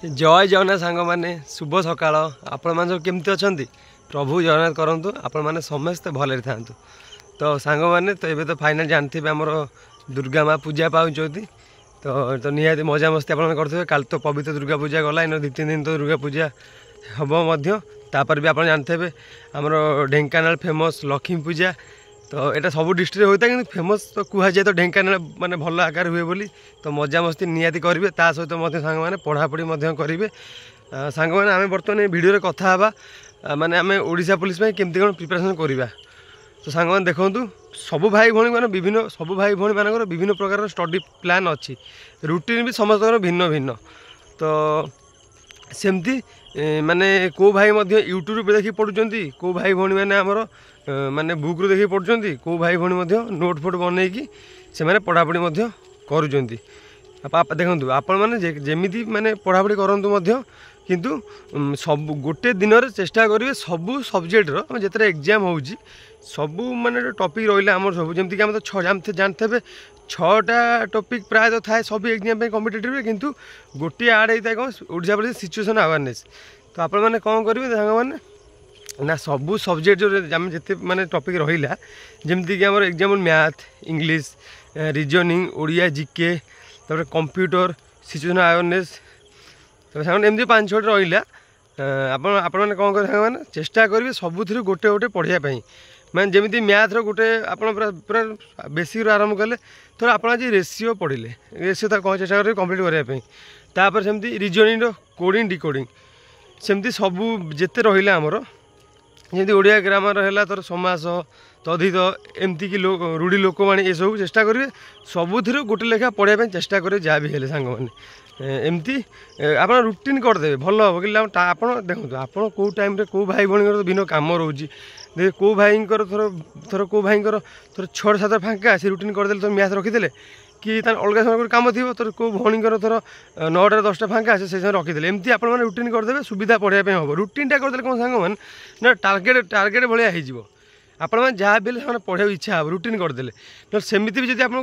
जय जगन्नाथ सांग मैंने शुभ सकाल आपण मैंने सब केमती अच्छा प्रभु जगन्नाथ करूँ आपण मैंने समस्ते भले था। तो सांग मैंने तो ये तो फाइनाल जानते आमर दुर्गा माँ पूजा पाँच तो निहाती मजा मस्ती आप करेंगे। कल तो पवित्र दुर्गा पूजा गला इन 2-3 दिन तो दुर्गा पूजा हम तापर भी आप जानते हैं आमर ढेंकानाल फेमस लक्ष्मी पूजा। तो यहाँ सब डिस्ट्रिक्ट होता है कि फेमस तो कहुए तो ढेंकानाल माने भल आकार हुए बोली। तो मजा मस्ती निहाती करेंगे ता सहित सांग मैंने पढ़ापढ़ी करेंगे। सांग मैंने आम बर्तमान भिडियो कथा माने आम ओडिशा पुलिस केमती कौन प्रिपरेशन करवा। तो सांग मैंने देखूँ सब भाई भौणी मैंने विभिन्न सब भाई भौणी मान विभिन्न प्रकार स्टडी प्लान अच्छी रुटीन भी समस्त भिन्न भिन्न। तो सेमती माने को भाई यूट्यूब देखिए पढ़ुंट को भाई भौणी मैंने आमर माने बुक रू देखिए पढ़ुंट को भाई भौणी नोट फोट बनईकि से मैंने पढ़ापढ़ी करुँच। देखो आपण मैंने जमी माने पढ़ापढ़ी करूँ किंतु सब गोटे दिन चेष्टा करेंगे सबू सब्जेक्टर जिते एग्जाम हो सबू माने टॉपिक रहा आम सब जमीक आम तो जानते हैं 6टा टॉपिक प्राय तो थाए सब एग्जाम कॉम्पिटिटिव किंतु गोटे आड होता है कौन ओडिशा पुलिस सिचुएशन अवेयरनेस। तो आपण मैंने कौन करेंगे सांग मैंने ना सबू सब्जेक्ट जो आम जिते माने टॉपिक रहा जमीक आम example math English reasoning Odia GK तापर कंप्यूटर सिचुएशन अवेयरनेस तो सांग एमती 5-6 रहा आपने कौन कर मैंने चेष्टा करेंगे सबुथ गोटे गोटे पढ़ाई मैंने जमी मैथ रोटे आप पूरा बेसिक आरंभ कले थोड़ा आप रेसीओ पढ़ले रेसीओ कौन चेष्टा करेंगे कम्प्लीट करने सेमती रिजनिंग कोडिंग डिकोडिंग सेमती सबू जिते रहा आमर जमी ओडिया ग्रामर है तोर समास तद्धित एमती कि रूढ़ी लोकवाणी ये सब चेष्टा करेंगे सबुथ गोटे लेखा पढ़ाई चेष्टा करेंगे जहाँ भी है सांग मैंने एमती आप रुटीन करदे भल हम कि आप देखो आप टाइम कौ भाई भौणी भिन्न कम रोचे देख कौ भाई थोर थोर कौ भाई थोर 6-7 फाँका से रुटीन करदे तो मैथ रखीदे कि अलग समय कम थी तोर कौ भौणी थोर 9-10टा फाँका से समय रखीदे एमती आप रुटीन करदे सुविधा पढ़ाई हम रुटीनटा करदे कौन सांग मैंने ना टार्गेट भाया हो आप जहाँ भी पढ़ाई इच्छा हे रुटीन करदे ना सेमती भी जब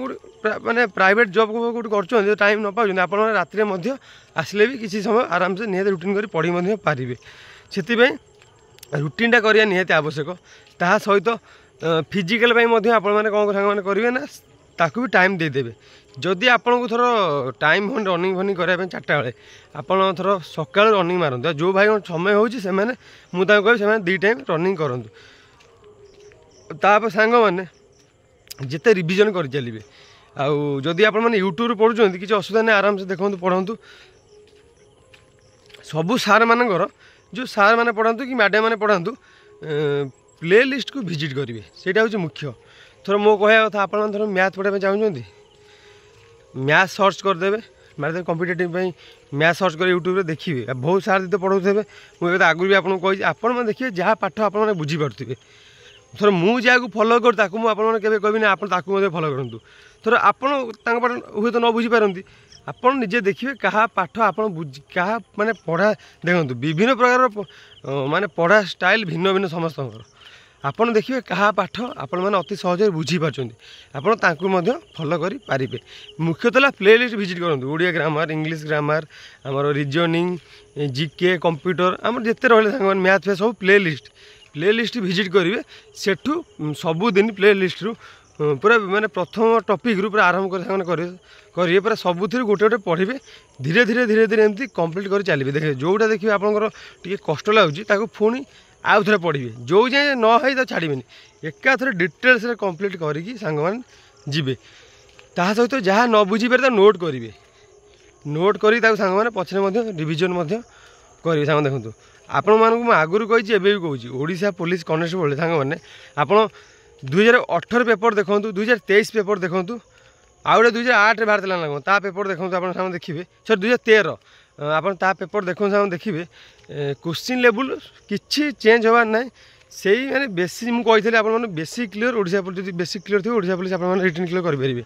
आप माने प्राइवेट जॉब को कर टाइम न पाँच आप राति आसले भी किसी समय आराम से निहत रुटीन कर पढ़ी पारे से रुटीनटा करवा निहत आवश्यक। ता सहित फिजिकल आपने कौन सांग करेंगे ना ताकू भी टाइम देदेवे जदि आपन को थोर टाइम हो रनिंग फनिंग कराया 4टा बेले आपड़ थोर सका रनिंग मारते जो भाई समय होने मुझे कह 2 टाइम रनिंग करूँ। तापर सांग मैंने जिते रिविजन कर चलिए आदि आप यूट्यूब पढ़ुं किसी असुविधा नहीं आराम से देखो पढ़ु सबू सार मानकर जो सार मैंने पढ़ातु कि मैडम मैंने पढ़ातु प्ले लिस्ट को विजिट करेंगे सेटा हूँ मुख्य। थोड़ा मो कह कथा आप थोड़ा मैथ पढ़ाई चाहते मैथ सर्च करदे मारे कम्पिटेटिव मैथ सर्च कर यूट्यूब देखिए बहुत सार तो पढ़ाते मुझे आगुरी भी आपको कही आप देखिए जहाँ पाठ आप बुझीपे थोड़ा मुझे जहाँ फलो कर मुझे कहबी ना आप फलो करूँ थोड़ा आपड़ हूँ तो न बुझीपारती आप निजे देखिए क्या पाठ आप क्या माने पढ़ा देखो विभिन्न प्रकार माने पढ़ा स्टाइल भिन्न भिन्न समस्त आप देखिए क्या पाठ आपण मैंने अति सहज बुझीपार आप फलो करें। मुख्यतः प्ले लिस्ट विजिट करूँ ओडिया ग्रामर इंग्लिश ग्रामर आमर रीजनिंग जीके कंप्यूटर आम जिते रहा सांग मैथ फे सब प्ले लिस्ट विजिट करेंगे सेठू सबुदिन प्ले लिस्ट रू पूरा माने प्रथम टॉपिक रू पूरा आरंभ करेंगे पूरा सबुथ गोटे गोटे पढ़े धीरे धीरे एमती कंप्लीट कर चलिए। देखिए जोटा देखिए आपंकर टी कष्ट लगुच पुणी आउ थे पढ़े जो जाए न है तो छाड़बे एका थे डिटेल्स कंप्लीट करके सांग मैंने जी ता सहित जहाँ न बुझीपारे नोट करेंगे नोट कर सांग मैंने पछरे रिविजन करेंगे। सांग देखो आपण आगुरी कही भी कहूँ ओडिशा पुलिस कनेस्टेबल सांग मैंने आप 2018 पेपर देखूँ 2023 पेपर देखूँ आउ गए 2008 बाहर ना कौन ता पेपर देखो आप सामने देखिए सर 2013 आप पेपर देखो सामने देखिए क्वेश्चन लेवल किसी चेंज होवार ना ସେଇ ମାନେ ବେଶୀ ମୁଁ କହିଥିଲି ଆପଣମାନେ ବେଶୀ କ୍ଲିୟର ଓଡ଼ିଶା ପୋଲିସ ଯଦି ବେଶୀ କ୍ଲିୟର ଥିବ ଓଡ଼ିଶା ପୋଲିସ ଆପଣମାନେ ରିଟର୍ନ କ୍ଲିୟର କରିପାରିବେ।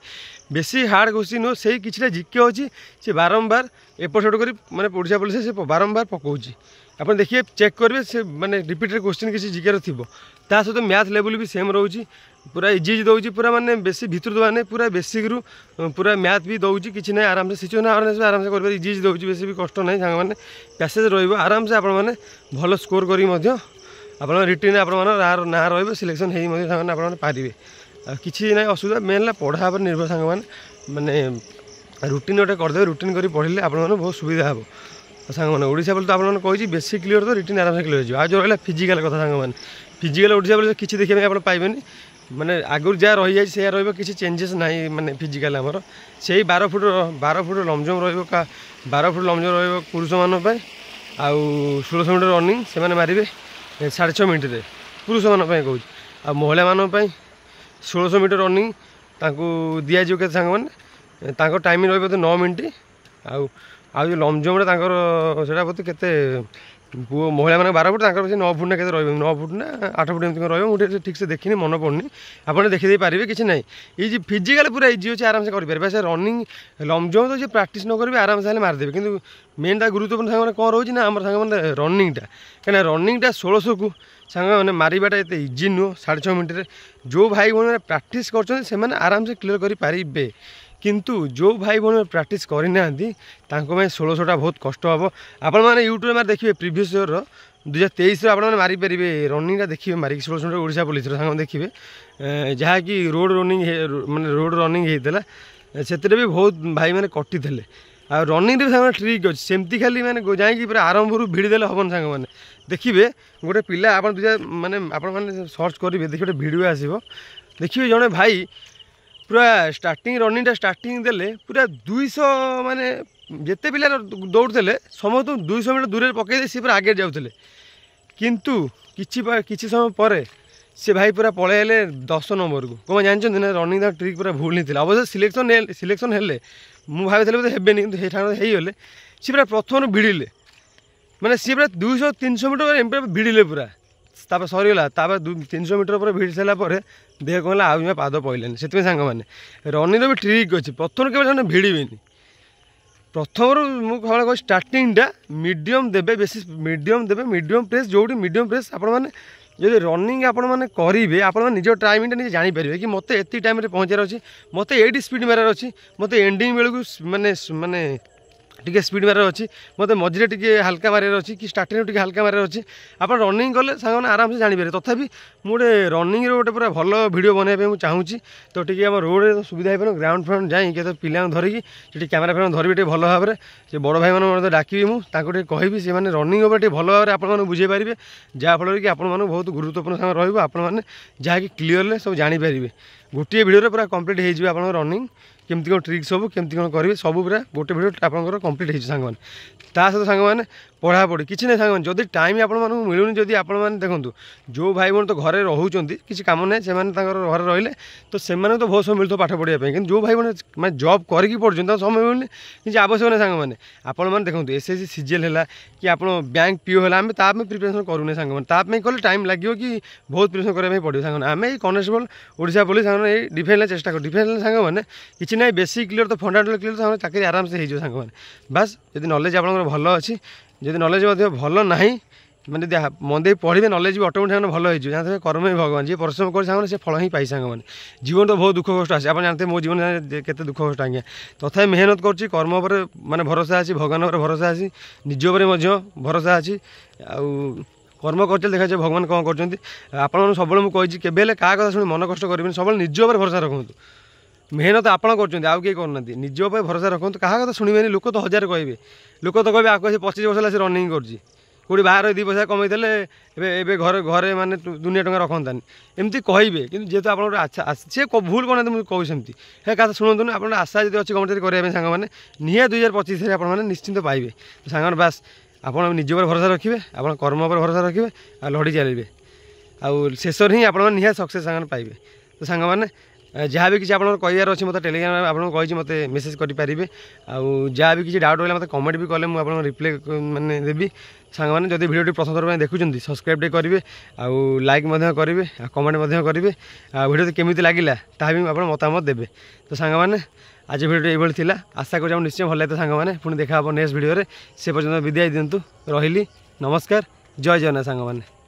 ବେଶୀ ହାର୍ଡ଼ କୋଶ୍ଚିନ୍ ନୁହଁ, ସେଇ କିଛିଟା ଜିକେ ଅଛି ସେ ବାରମ୍ବାର ଏପଟ ସେପଟ କରି ମାନେ ଓଡ଼ିଶା ପୋଲିସ ସେ ବାରମ୍ବାର ପକାଉଛି। ଆପଣ ଦେଖିବେ ଚେକ୍ କରିବେ ସେ ମାନେ ରିପିଟେଡ଼ କୋଶ୍ଚିନ୍ କିଛି ଜିକେର ଥିବ। ତା ସହିତ ମ୍ୟାଥ୍ ଲେବୁଲ୍ ବି ସେମ୍ ରହୁଛି, ପୁରା ଇଜି ଦେଉଛି, ପୁରା ମାନେ ବେଶୀ ଭିତରୁ ଦେବା ନାହିଁ, ପୁରା ବେସିକ୍ରୁ ପୁରା ମ୍ୟାଥ୍ ବି ଦେଉଛି, କିଛି ନାହିଁ ଆରାମସେ ସିଚୁଏସନ୍ ଆୱାରନେସ୍ ବି ଆରାମସେ କରିପାରିବେ, ଇଜି ଦେଉଛି, ବେଶୀ ବି କଷ୍ଟ ନାହିଁ ସାଙ୍ଗମାନେ। ପ୍ୟାସେଜ୍ ରହିବ ଆରାମସେ ଆପଣମାନେ ଭଲ ସ୍କୋର କରିକି ମଧ୍ୟ ଆପଣ ରିଟିନ୍ ଆପଣଙ୍କର ନାଁ ରହିବ, ସିଲେକ୍ସନ୍ ହେଇ ମଧ୍ୟ ସାଙ୍ଗମାନେ ଆପଣମାନେ ପାରିବେ। ଆଉ କିଛି ନାହିଁ ଅସୁବିଧା, ମେନ୍ ହେଲା ପଢ଼ା ଉପରେ ନିର୍ଭର ସାଙ୍ଗମାନେ, ମାନେ ରୁଟିନ୍ ଗୋଟେ କରିଦେବେ, ରୁଟିନ୍ କରି ପଢ଼ିଲେ ଆପଣମାନଙ୍କୁ ବହୁତ ସୁବିଧା ହେବ। ସାଙ୍ଗମାନେ ଓଡ଼ିଶା ପୋଲିସ ତ ଆପଣମାନେ କହିଛି ବେଶୀ କ୍ଲିୟର ତ ରିଟିନ୍ ଆରାମସେ କ୍ଲିୟର ହେଇଯିବ। ଆଉ ଯେଉଁ ରହିଲା ଫିଜିକାଲ୍ କଥା ସାଙ୍ଗମାନେ, ଫିଜିକାଲ୍ ଓଡ଼ିଶା ପୋଲିସ କିଛି ଦେଖିବା ପାଇଁ ଆପଣ ପାଇବେନି, ମାନେ ଆଗରୁ ଯାହା ରହିଯାଇଛି ସେୟା ରହିବ, କିଛି ଚେଞ୍ଜେସ୍ ନାହିଁ। ମାନେ ଫିଜିକାଲ୍ ଆମର ସେଇ 12 ଫୁଟ ଲଙ୍ଗ୍ ଜମ୍ପ ରହିବ, 12 ଫୁଟ ଲଙ୍ଗ୍ ଜମ୍ପ ରହିବ ପୁରୁଷମାନଙ୍କ ପାଇଁ, ଆଉ 1600 ମିଟର ରନିଂ ସେମାନେ ମାରିବେ 6.5 ମିନିଟ୍ରେ, ପୁରୁଷମାନଙ୍କ ପାଇଁ କହୁଛି। ଆଉ ମହିଳାମାନଙ୍କ ପାଇଁ 1600 ମିଟର ରନିଂ ତାଙ୍କୁ ଦିଆଯିବ କେତେ ସାଙ୍ଗମାନେ, ତାଙ୍କ ଟାଇମିଂ ରହିବ ବୋଧେ 9 ମିନିଟ୍। ଆଉ ଯେଉଁ ଲଙ୍ଗ୍ ଜମ୍ପରେ ତାଙ୍କର ସେଇଟା ବୋଧେ କେତେ ପୁଅ ମହିଳାମାନଙ୍କ 12 ଫୁଟ, ତାଙ୍କର ସେ 9 ଫୁଟ ନା କେତେ ରହିବ, 9 ଫୁଟ ନା 8 ଫୁଟ ଏମିତି କ'ଣ ରହିବ, ମୁଁ ଟିକେ ଠିକ୍ସେ ଦେଖିନି, ମନେ ପଡ଼ୁନି। ଆପଣ ଦେଖିଦେଇ ପାରିବେ, କିଛି ନାହିଁ। ଏଇ ଯେ ଫିଜିକାଲ୍ ପୁରା ଇଜି ଅଛି, ଆରାମସେ କରିପାରିବେ। ସେ ରନିଂ ଲଙ୍ଗ୍ ଜମ୍ପ ତ ଯିଏ ପ୍ରାକ୍ଟିସ୍ ନ କରିବେ ଆରାମସେ ହେଲେ ମାରିଦେବେ, କିନ୍ତୁ ମେନ୍ଟା ଗୁରୁତ୍ୱପୂର୍ଣ୍ଣ ସାଙ୍ଗମାନେ କ'ଣ ରହୁଛି ନା ଆମର ସାଙ୍ଗମାନେ ରନିଂଟା, କାହିଁକିନା ରନିଂଟା 1600କୁ ସାଙ୍ଗମାନେ ମାରିବାଟା ଏତେ ଇଜି ନୁହଁ। 6.5 ମିନିଟ୍ରେ ଯେଉଁ ଭାଇ ଭଉଣୀମାନେ ପ୍ରାକ୍ଟିସ୍ କରୁଛନ୍ତି ସେମାନେ ଆରାମସେ କ୍ଲିୟର କରିପାରିବେ, କିନ୍ତୁ ଯେଉଁ ଭାଇ ଭଉଣୀ ପ୍ରାକ୍ଟିସ୍ କରିନାହାନ୍ତି ତାଙ୍କ ପାଇଁ 1600ଟା ବହୁତ କଷ୍ଟ ହେବ। ଆପଣମାନେ ୟୁଟ୍ୟୁବରେ ମାରି ଦେଖିବେ ପ୍ରିଭିୟସ୍ ଇୟର୍ର 2023ରେ ଆପଣମାନେ ମାରିପାରିବେ, ରନିଂଟା ଦେଖିବେ ମାରିକି 1600 ମିଟର ଓଡ଼ିଶା ପୋଲିସର ସାଙ୍ଗମାନେ ଦେଖିବେ, ଯାହାକି ରୋଡ଼ ରନିଂ ମାନେ ରୋଡ଼ ରନିଂ ହେଇଥିଲା, ସେଥିରେ ବି ବହୁତ ଭାଇମାନେ କଟିଥିଲେ। ଆଉ ରନିଂରେ ବି ସାଙ୍ଗମାନେ ଟ୍ରିକ୍ ଅଛି, ସେମିତି ଖାଲି ମାନେ ଯାଇକି ପୁରା ଆରମ୍ଭରୁ ଭିଡ଼ି ଦେଲେ ହେବନି ସାଙ୍ଗମାନେ। ଦେଖିବେ ଗୋଟେ ପିଲା ଆପଣ ମାନେ ଆପଣମାନେ ସର୍ଚ୍ଚ କରିବେ, ଦେଖିବେ ଗୋଟେ ଭିଡ଼ିଓ ଆସିବ, ଦେଖିବେ ଜଣେ ଭାଇ ପୁରା ଷ୍ଟାର୍ଟିଂ ରନିଂଟା ଷ୍ଟାର୍ଟିଂ ଦେଲେ ପୁରା 200 ମାନେ ଯେତେ ପିଲା ଦୌଡ଼ୁଥିଲେ ସମସ୍ତଙ୍କୁ 200 ମିଟର ଦୂରରେ ପକାଇ ଦେଇ ସେ ପୁରା ଆଗରେ ଯାଉଥିଲେ, କିନ୍ତୁ କିଛି ସମୟ ପରେ ସେ ଭାଇ ପୁରା ପଳେଇଲେ 10 ନମ୍ବରକୁ। କ'ଣ ଜାଣିଛନ୍ତି ନା ରନିଂ ତା ଟ୍ରିକ୍ ପୁରା ଭୁଲ ହିଁ ଥିଲା। ଅବଶ୍ୟ ସିଲେକ୍ସନ୍ ହେଲେ, ମୁଁ ଭାବିଥିଲି ବୋଧେ ହେବେନି, କିନ୍ତୁ ହେଇଗଲେ। ସେ ପୁରା ପ୍ରଥମରୁ ଭିଡ଼ିଲେ, ମାନେ ସିଏ ପୁରା 200-300 ମିଟର ଏମିତି ଭିଡ଼ିଲେ ପୁରା, ତାପରେ ସରିଗଲା। ତାପରେ 300 ମିଟର ପରେ ଭିଡ଼ି ସାରିଲା ପରେ ଦେହ କ'ଣ ହେଲା, ଆଉ ଜମା ପାଦ ପଡ଼ିଲାନି। ସେଥିପାଇଁ ସାଙ୍ଗମାନେ ରନିଂର ବି ଟ୍ରିକ୍ ଅଛି, ପ୍ରଥମରୁ କେବେ ସେମାନେ ଭିଡ଼ିବେନି। ପ୍ରଥମରୁ ମୁଁ ସବୁବେଳେ କହୁଛି ଷ୍ଟାର୍ଟିଂଟା ମିଡ଼ିୟମ୍ ଦେବେ, ବେଶୀ ମିଡ଼ିୟମ୍ ଦେବେ, ମିଡ଼ିୟମ୍ ପ୍ରେସ୍, ଯେଉଁଠି ମିଡ଼ିୟମ୍ ପ୍ରେସ୍ ଆପଣମାନେ ଯଦି ରନିଂ ଆପଣମାନେ କରିବେ, ଆପଣମାନେ ନିଜ ଟାଇମିଂଟା ନିଜେ ଜାଣିପାରିବେ କି ମୋତେ ଏତିକି ଟାଇମ୍ରେ ପହଞ୍ଚିବାର ଅଛି, ମୋତେ ଏଇଠି ସ୍ପିଡ଼ ମାରିବାର ଅଛି, ମୋତେ ଏଣ୍ଡିଂ ବେଳକୁ ମାନେ ଟିକେ ସ୍ପିଡ଼ ମାରିବାର ଅଛି, ମୋତେ ମଝିରେ ଟିକେ ହାଲକା ମାରିବାର ଅଛି, କି ଷ୍ଟାର୍ଟିଂରେ ଟିକେ ହାଲକା ମାରିବାର ଅଛି। ଆପଣ ରନିଂ କଲେ ସାଙ୍ଗମାନେ ଆରାମସେ ଜାଣିପାରିବେ। ତଥାପି ମୁଁ ଗୋଟେ ରନିଂର ଗୋଟେ ପୁରା ଭଲ ଭିଡ଼ିଓ ବନାଇବା ପାଇଁ ମୁଁ ଚାହୁଁଛି, ତ ଟିକେ ଆମ ରୋଡ଼ରେ ସୁବିଧା ହେଇପାରିବ, ଗ୍ରାଉଣ୍ଡ ଫ୍ରାଉଣ୍ଡ ଯାଇ କେତେ ପିଲାଙ୍କୁ ଧରିକି ସେଠି କ୍ୟାମେରା ଫ୍ୟାମେରା ଧରିବି ଟିକେ ଭଲ ଭାବରେ, ସେ ବଡ଼ ଭାଇମାନଙ୍କୁ ମଧ୍ୟ ଡାକିବି, ମୁଁ ତାଙ୍କୁ ଟିକେ କହିବି, ସେମାନେ ରନିଂ ଉପରେ ଟିକେ ଭଲ ଭାବରେ ଆପଣମାନଙ୍କୁ ବୁଝେଇ ପାରିବେ, ଯାହାଫଳରେ କି ଆପଣମାନଙ୍କୁ ବହୁତ ଗୁରୁତ୍ୱପୂର୍ଣ୍ଣ ସମୟ ରହିବ, ଆପଣମାନେ ଯାହାକି କ୍ଲିୟରଲି ସବୁ ଜାଣିପାରିବେ। ଗୋଟିଏ ଭିଡ଼ିଓରେ ପୁରା କମ୍ପ୍ଲିଟ୍ ହେଇଯିବ ଆପଣଙ୍କ ରନିଂ କେମିତି କ'ଣ ଟ୍ରିକ୍ ସବୁ କେମିତି କ'ଣ କରିବେ, ସବୁ ପୁରା ଗୋଟେ ଭିଡ଼ିଓ ଆପଣଙ୍କର କମ୍ପ୍ଲିଟ୍ ହେଇଯିବ ସାଙ୍ଗମାନେ। ତା ସହିତ ସାଙ୍ଗମାନେ ପଢ଼ାପଢ଼ି କିଛି ନାହିଁ ସାଙ୍ଗମାନେ, ଯଦି ଟାଇମ୍ ଆପଣମାନଙ୍କୁ ମିଳୁନି, ଯଦି ଆପଣମାନେ ଦେଖନ୍ତୁ ଯେଉଁ ଭାଇ ଭଉଣୀ ତ ଘରେ ରହୁଛନ୍ତି, କିଛି କାମ ନାହିଁ, ସେମାନେ ତାଙ୍କର ଘରେ ରହିଲେ ତ ସେମାନଙ୍କୁ ତ ବହୁତ ସମୟ ମିଳୁଥିବ ପାଠ ପଢ଼ିବା ପାଇଁ, କିନ୍ତୁ ଯେଉଁ ଭାଇ ଭଉଣୀ ମାନେ ଜବ୍ କରିକି ପଢ଼ୁଛନ୍ତି ତାଙ୍କୁ ସମୟ ମିଳୁନି, କିଛି ଆବଶ୍ୟକ ନାହିଁ ସାଙ୍ଗମାନେ। ଆପଣମାନେ ଦେଖନ୍ତୁ SSC CGL ହେଲା କି ଆପଣ ବ୍ୟାଙ୍କ PO ହେଲା, ଆମେ ତା ପାଇଁ ପ୍ରିପାରେସନ୍ କରୁନେ ସାଙ୍ଗମାନେ, ତା ପାଇଁ କଲେ ଟାଇମ୍ ଲାଗିବ କି ବହୁତ ପ୍ରିପାରେସନ୍ କରିବା ପାଇଁ ପଡ଼ିବ ସାଙ୍ଗମାନେ। ଆମେ ଏଇ କନେଷ୍ଟବଳ ଓଡ଼ିଶା ପୋଲିସ ସାଙ୍ଗମାନେ ଏଇ ଡିଫେନ୍ସ ଲାଇନ୍ ଚେଷ୍ଟା କରୁ, ଡିଫେନ୍ସ ଲାଇନ୍ ସାଙ୍ଗମାନେ କିଛି ନାହିଁ, ବେସିକ୍ କ୍ଲିୟର ତ ଫଣ୍ଡାମେଣ୍ଟାଲ କ୍ଲିୟର ତ ଚାକିରି ଆରାମସେ ହେଇଯିବ ସାଙ୍ଗମାନେ। ବାସ୍ ଯଦି ନଲେଜ୍ ଆପଣଙ୍କର ଭଲ ଅଛି, ଯଦି ନଲେଜ୍ ମଧ୍ୟ ଭଲ ନାହିଁ, ମାନେ ଯଦି ମନ ଦେଇ ପଢ଼ିବେ ନଲେଜ୍ ବି ଅଟୋମେଟିକ୍ ସାଙ୍ଗମାନେ ଭଲ ହେଇଯିବ। ଜାଣିଥିବେ କର୍ମ ହିଁ ଭଗବାନ, ଯିଏ ପରିଶ୍ରମ କରି ସାଙ୍ଗମାନେ ସେ ଫଳ ହିଁ ପାଇ ସାଙ୍ଗମାନେ। ଜୀବନ ତ ବହୁତ ଦୁଃଖ କଷ୍ଟ ଆସେ, ଆପଣ ଜାଣିଥିବେ ମୋ ଜୀବନ କେତେ ଦୁଃଖ କଷ୍ଟ ଆଜ୍ଞା, ତଥାପି ମେହନତ କରୁଛି, କର୍ମ ଉପରେ ମାନେ ଭରସା ଅଛି, ଭଗବାନ ଉପରେ ଭରସା ଅଛି, ନିଜ ଉପରେ ମଧ୍ୟ ଭରସା ଅଛି। ଆଉ କର୍ମ କରିଥିଲେ ଦେଖାଯାଏ ଭଗବାନ କ'ଣ କରୁଛନ୍ତି। ଆପଣମାନଙ୍କୁ ସବୁବେଳେ ମୁଁ କହିଛି କେବେ ହେଲେ କାହା କଥା ଶୁଣି ମନ କଷ୍ଟ କରିବେନି, ସବୁବେଳେ ନିଜ ଉପରେ ଭରସା ରଖନ୍ତୁ। ମେହନତ ଆପଣ କରୁଛନ୍ତି, ଆଉ କେହି କରୁନାହାନ୍ତି, ନିଜ ଉପରେ ଭରସା ରଖନ୍ତୁ, କାହା କଥା ଶୁଣିବେନି। ଲୋକ ତ ହଜାର କହିବେ, ଲୋକ ତ କହିବେ ଆକୁ ସେ 25 ବର୍ଷ ହେଲା ସେ ରନିଂ କରୁଛି, କେଉଁଠି ବାହାରେ 2 ପଇସା କମେଇଦେଲେ ଏବେ ଘରେ ମାନେ ଦୁନିଆ ଟଙ୍କା ରଖନ୍ତାନି, ଏମିତି କହିବେ। କିନ୍ତୁ ଯେହେତୁ ଆପଣଙ୍କର ଆଚ୍ଛା ସେ ଭୁଲ କରୁନାହାନ୍ତି, ମୁଁ କହୁଛି ସେମିତି, ହେ କଥା ଶୁଣନ୍ତୁନି। ଆପଣଙ୍କର ଆଶା ଯଦି ଅଛି ଗଭର୍ଣ୍ଣମେଣ୍ଟ ଚାକିରି କରିବା ପାଇଁ ସାଙ୍ଗମାନେ, ନିହାତି 2025ରେ ଆପଣମାନେ ନିଶ୍ଚିନ୍ତ ପାଇବେ। ତ ସାଙ୍ଗମାନେ ବାସ୍ ଆପଣ ନିଜ ଉପରେ ଭରସା ରଖିବେ, ଆପଣ କର୍ମ ଉପରେ ଭରସା ରଖିବେ, ଆଉ ଲଢ଼ି ଚାଲିବେ, ଆଉ ଶେଷରେ ହିଁ ଆପଣମାନେ ନିହାତି ସକ୍ସେସ୍ ସାଙ୍ଗମାନେ ପାଇବେ। ତ ସାଙ୍ଗମାନେ जहाँ भी किसी आपन कहार अच्छे मतलब टेलीग्राम आपको कही मत मेसेज करेंगे जहाँ भी किसी डाउट रहा मतलब कमेंट भी कले मुझे रिप्लाई माने देवी सांग मैंने जब भिडियो प्रथम थर देखुं सब्सक्राइब करेंगे आउ लाइक करेंगे कमेंट करेंगे भिडियो केमी लगे ता भी आप मतामत देवे तो सांग मैंने आज भिडियो ये थी आशा कर निश्चय भल लगे सांग मैंने पुणी देखा नेक्स्ट भिडियो से पर्यटन विदाय दिंतु रही नमस्कार जय जगन्नाथ सांग मैंने।